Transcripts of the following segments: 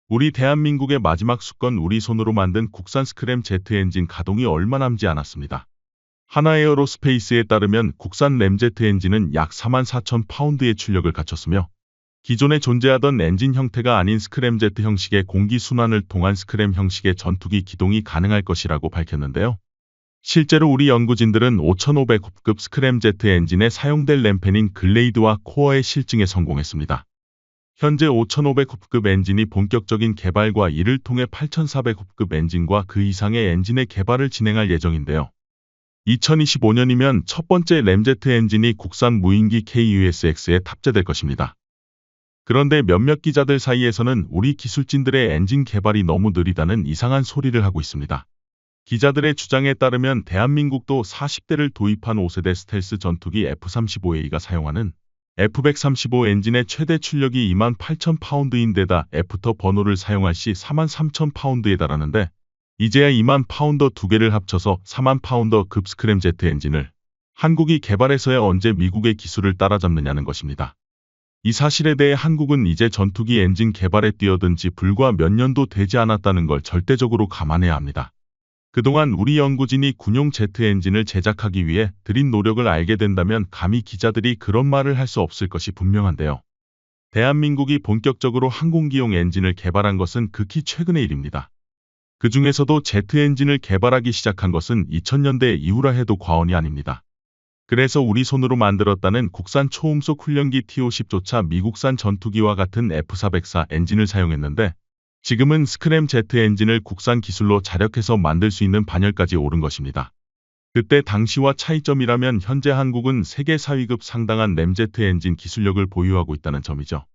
우리 대한민국의 마지막 수건 우리 손으로 만든 국산 스크램 제트 엔진 가동이 얼마 남지 않았습니다. 하나에어로스페이스에 따르면 국산 램제트 엔진은 약 44,000파운드의 출력을 갖췄으며 기존에 존재하던 엔진 형태가 아닌 스크램제트 형식의 공기 순환을 통한 스크램 형식의 전투기 기동이 가능할 것이라고 밝혔는데요. 실제로 우리 연구진들은 5500급 스크램제트 엔진에 사용될 램펜인 글레이드와 코어의 실증에 성공했습니다. 현재 5500급 엔진이 본격적인 개발과 이를 통해 8400급 엔진과 그 이상의 엔진의 개발을 진행할 예정인데요. 2025년이면 첫 번째 램제트 엔진이 국산 무인기 KUSX에 탑재될 것입니다. 그런데 몇몇 기자들 사이에서는 우리 기술진들의 엔진 개발이 너무 느리다는 이상한 소리를 하고 있습니다. 기자들의 주장에 따르면 대한민국도 40대를 도입한 5세대 스텔스 전투기 F-35A가 사용하는 F-135 엔진의 최대 출력이 28,000파운드인데다 애프터 버너를 사용할 시 43,000파운드에 달하는데 이제야 20,000파운더 두 개를 합쳐서 40,000파운더급 스크램제트 엔진을 한국이 개발해서야 언제 미국의 기술을 따라잡느냐는 것입니다. 이 사실에 대해 한국은 이제 전투기 엔진 개발에 뛰어든 지 불과 몇 년도 되지 않았다는 걸 절대적으로 감안해야 합니다. 그동안 우리 연구진이 군용 제트 엔진을 제작하기 위해 들인 노력을 알게 된다면 감히 기자들이 그런 말을 할 수 없을 것이 분명한데요. 대한민국이 본격적으로 항공기용 엔진을 개발한 것은 극히 최근의 일입니다. 그 중에서도 제트 엔진을 개발하기 시작한 것은 2000년대 이후라 해도 과언이 아닙니다. 그래서 우리 손으로 만들었다는 국산 초음속 훈련기 T-50조차 미국산 전투기와 같은 F-404 엔진을 사용했는데 지금은 스크램 제트 엔진을 국산 기술로 자력해서 만들 수 있는 반열까지 오른 것입니다. 그때 당시와 차이점이라면 현재 한국은 세계 4위급 상당한 램제트 엔진 기술력을 보유하고 있다는 점이죠.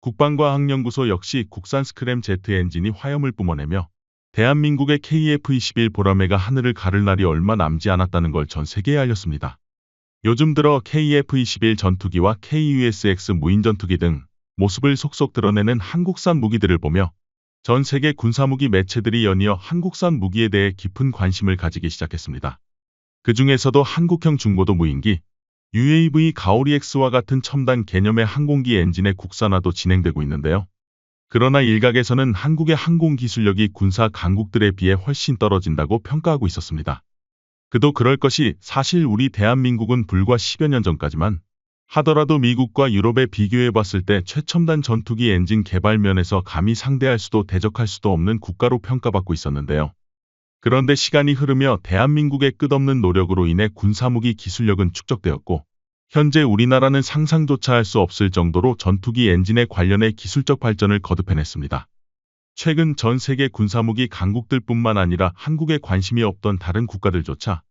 국방과학연구소 역시 국산 스크램 제트 엔진이 화염을 뿜어내며 대한민국의 KF-21 보라매가 하늘을 가를 날이 얼마 남지 않았다는 걸 전 세계에 알렸습니다. 요즘 들어 KF-21 전투기와 KUSX 무인전투기 등 모습을 속속 드러내는 한국산 무기들을 보며 전 세계 군사무기 매체들이 연이어 한국산 무기에 대해 깊은 관심을 가지기 시작했습니다. 그 중에서도 한국형 중고도 무인기, UAV 가오리-X와 같은 첨단 개념의 항공기 엔진의 국산화도 진행되고 있는데요. 그러나 일각에서는 한국의 항공기술력이 군사 강국들에 비해 훨씬 떨어진다고 평가하고 있었습니다. 그도 그럴 것이 사실 우리 대한민국은 불과 10여 년 전까지만 하더라도 미국과 유럽에 비교해봤을 때 최첨단 전투기 엔진 개발 면에서 감히 상대할 수도 대적할 수도 없는 국가로 평가받고 있었는데요. 그런데 시간이 흐르며 대한민국의 끝없는 노력으로 인해 군사무기 기술력은 축적되었고 현재 우리나라는 상상조차 할 수 없을 정도로 전투기 엔진에 관련해 기술적 발전을 거듭해냈습니다. 최근 전 세계 군사무기 강국들뿐만 아니라 한국에 관심이 없던 다른 국가들조차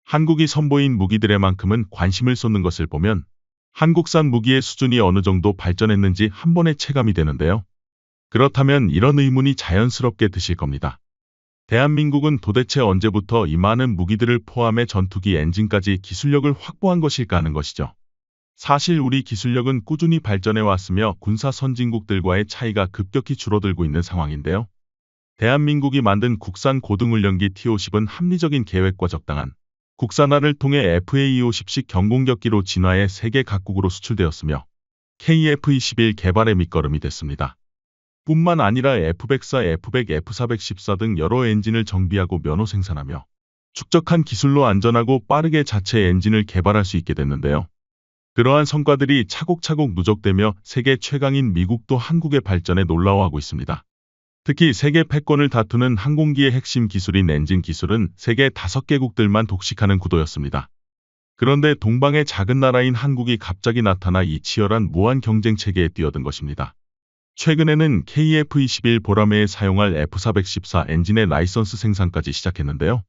한국이 선보인 무기들의 만큼은 관심을 쏟는 것을 보면 한국산 무기의 수준이 어느 정도 발전했는지 한 번에 체감이 되는데요. 그렇다면 이런 의문이 자연스럽게 드실 겁니다. 대한민국은 도대체 언제부터 이 많은 무기들을 포함해 전투기 엔진까지 기술력을 확보한 것일까 하는 것이죠. 사실 우리 기술력은 꾸준히 발전해 왔으며 군사 선진국들과의 차이가 급격히 줄어들고 있는 상황인데요. 대한민국이 만든 국산 고등훈련기 T-50은 합리적인 계획과 적당한 국산화를 통해 FA-50식 경공격기로 진화해 세계 각국으로 수출되었으며 KF-21 개발의 밑거름이 됐습니다. 뿐만 아니라 F-104, F-100, F-414 등 여러 엔진을 정비하고 면허 생산하며 축적한 기술로 안전하고 빠르게 자체 엔진을 개발할 수 있게 됐는데요. 그러한 성과들이 차곡차곡 누적되며 세계 최강인 미국도 한국의 발전에 놀라워하고 있습니다. 특히 세계 패권을 다투는 항공기의 핵심 기술인 엔진 기술은 세계 5개국들만 독식하는 구도였습니다. 그런데 동방의 작은 나라인 한국이 갑자기 나타나 이 치열한 무한 경쟁 체계에 뛰어든 것입니다. 최근에는 KF-21 보라매에 사용할 F-414 엔진의 라이선스 생산까지 시작했는데요.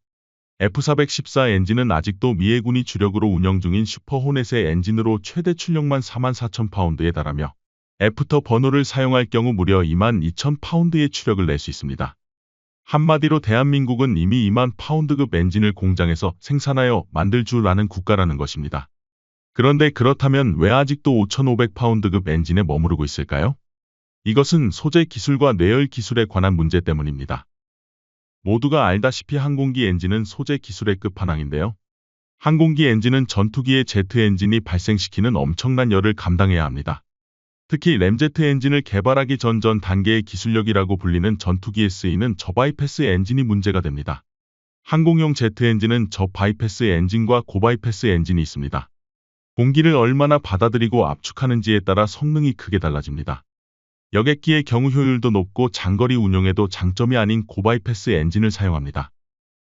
F-414 엔진은 아직도 미 해군이 주력으로 운영 중인 슈퍼호넷의 엔진으로 최대 출력만 44,000파운드에 달하며 애프터 버너를 사용할 경우 무려 22,000파운드의 추력을 낼 수 있습니다. 한마디로 대한민국은 이미 20,000파운드급 엔진을 공장에서 생산하여 만들 줄 아는 국가라는 것입니다. 그런데 그렇다면 왜 아직도 5,500파운드급 엔진에 머무르고 있을까요? 이것은 소재 기술과 내열 기술에 관한 문제 때문입니다. 모두가 알다시피 항공기 엔진은 소재 기술의 끝판왕인데요. 항공기 엔진은 전투기의 제트 엔진이 발생시키는 엄청난 열을 감당해야 합니다. 특히 램제트 엔진을 개발하기 전 단계의 기술력이라고 불리는 전투기에 쓰이는 저바이패스 엔진이 문제가 됩니다. 항공용 제트 엔진은 저바이패스 엔진과 고바이패스 엔진이 있습니다. 공기를 얼마나 받아들이고 압축하는지에 따라 성능이 크게 달라집니다. 여객기의 경우 효율도 높고 장거리 운용에도 장점이 아닌 고바이패스 엔진을 사용합니다.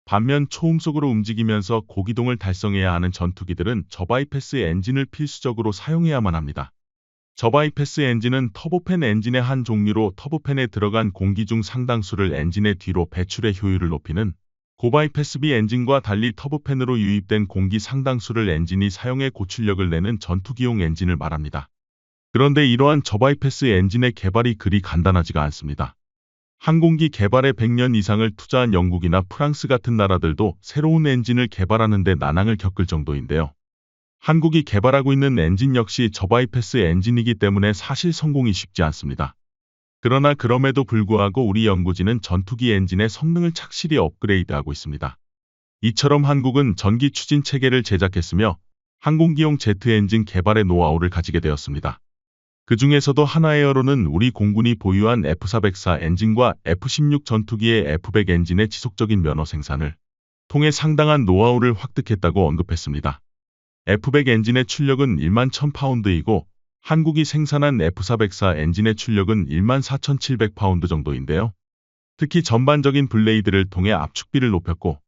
반면 초음속으로 움직이면서 고기동을 달성해야 하는 전투기들은 저바이패스 엔진을 필수적으로 사용해야만 합니다. 저바이패스 엔진은 터보팬 엔진의 한 종류로 터보팬에 들어간 공기 중 상당수를 엔진의 뒤로 배출해 효율을 높이는 고바이패스비 엔진과 달리 터보팬으로 유입된 공기 상당수를 엔진이 사용해 고출력을 내는 전투기용 엔진을 말합니다. 그런데 이러한 저바이패스 엔진의 개발이 그리 간단하지가 않습니다. 항공기 개발에 100년 이상을 투자한 영국이나 프랑스 같은 나라들도 새로운 엔진을 개발하는 데 난항을 겪을 정도인데요. 한국이 개발하고 있는 엔진 역시 저바이패스 엔진이기 때문에 사실 성공이 쉽지 않습니다. 그러나 그럼에도 불구하고 우리 연구진은 전투기 엔진의 성능을 착실히 업그레이드하고 있습니다. 이처럼 한국은 전기 추진 체계를 제작했으며 항공기용 제트 엔진 개발의 노하우를 가지게 되었습니다. 그 중에서도 하나에어로는 우리 공군이 보유한 F404 엔진과 F16 전투기의 F100 엔진의 지속적인 면허 생산을 통해 상당한 노하우를 획득했다고 언급했습니다. F100 엔진의 출력은 11,000파운드이고 한국이 생산한 F404 엔진의 출력은 14,700파운드 정도인데요. 특히 전반적인 블레이드를 통해 압축비를 높였고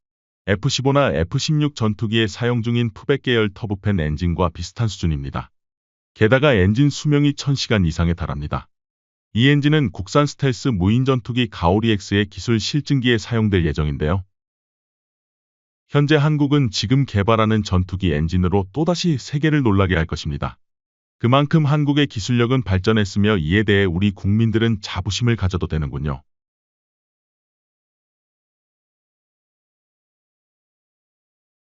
F15나 F16 전투기에 사용 중인 푸백 계열 터보팬 엔진과 비슷한 수준입니다. 게다가 엔진 수명이 1000시간 이상에 달합니다. 이 엔진은 국산 스텔스 무인 전투기 가오리-X의 기술 실증기에 사용될 예정인데요. 현재 한국은 지금 개발하는 전투기 엔진으로 또다시 세계를 놀라게 할 것입니다. 그만큼 한국의 기술력은 발전했으며 이에 대해 우리 국민들은 자부심을 가져도 되는군요.